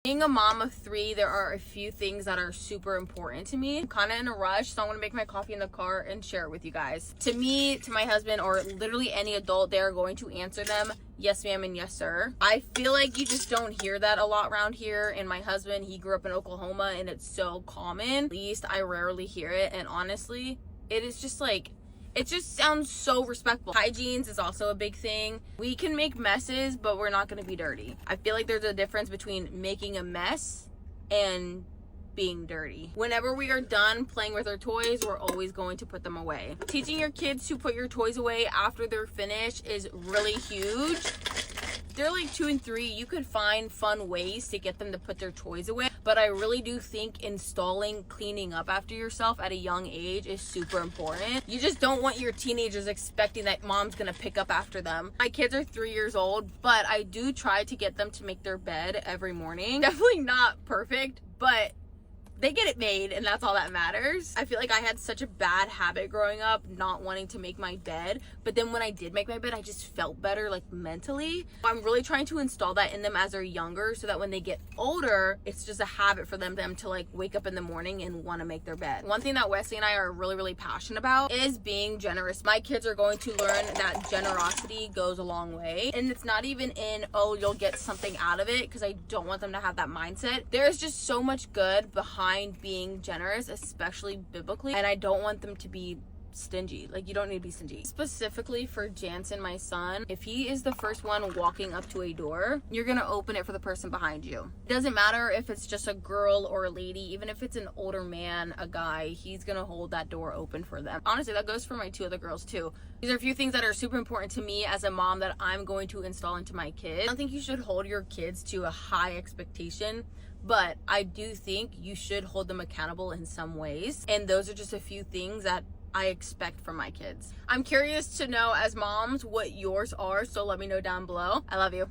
Being a mom of 3, there are a few things that are super important to me. I'm kind of in a rush, so I'm gonna make my coffee in the car and share it with you guys. To me, to my husband, or literally any adult, they're going to answer them yes ma'am and yes sir. I feel like you just don't hear that a lot around here, and my husband, he grew up in Oklahoma and it's so common. At least I rarely hear it, and honestly, it is just like, it just sounds so respectful. Hygienes is also a big thing. We can make messes, but we're not going to be dirty. I feel like there's a difference between making a mess and being dirty. Whenever we are done playing with our toys, we're always going to put them away. Teaching your kids to put your toys away after they're finished is really huge. They're like 2 and 3, you could find fun ways to get them to put their toys away, but I really do think installing cleaning up after yourself at a young age is super important. You just don't want your teenagers expecting that mom's gonna pick up after them. My kids are 3 years old, but I do try to get them to make their bed every morning. Definitely not perfect, but they get it made, and that's all that matters. I feel like I had such a bad habit growing up, not wanting to make my bed, but then when I did make my bed, I just felt better, like mentally. I'm really trying to install that in them as they're younger, so that when they get older, it's just a habit for them to like wake up in the morning and want to make their bed. One thing that Wesley and I are really passionate about is being generous. My kids are going to learn that generosity goes a long way, and it's not even in, oh, you'll get something out of it, because I don't want them to have that mindset. There's just so much good behind being generous, especially biblically, and I don't want them to be stingy. Like, you don't need to be stingy. Specifically for Jansen, my son, if he is the first one walking up to a door, you're gonna open it for the person behind you. It doesn't matter if it's just a girl or a lady, even if it's an older man, a guy, he's gonna hold that door open for them. Honestly, that goes for my 2 other girls too. These are a few things that are super important to me as a mom that I'm going to install into my kids. I don't think you should hold your kids to a high expectation, but I do think you should hold them accountable in some ways, and those are just a few things that I expect from my kids. I'm curious to know, as moms, what yours are, so let me know down below. I love you.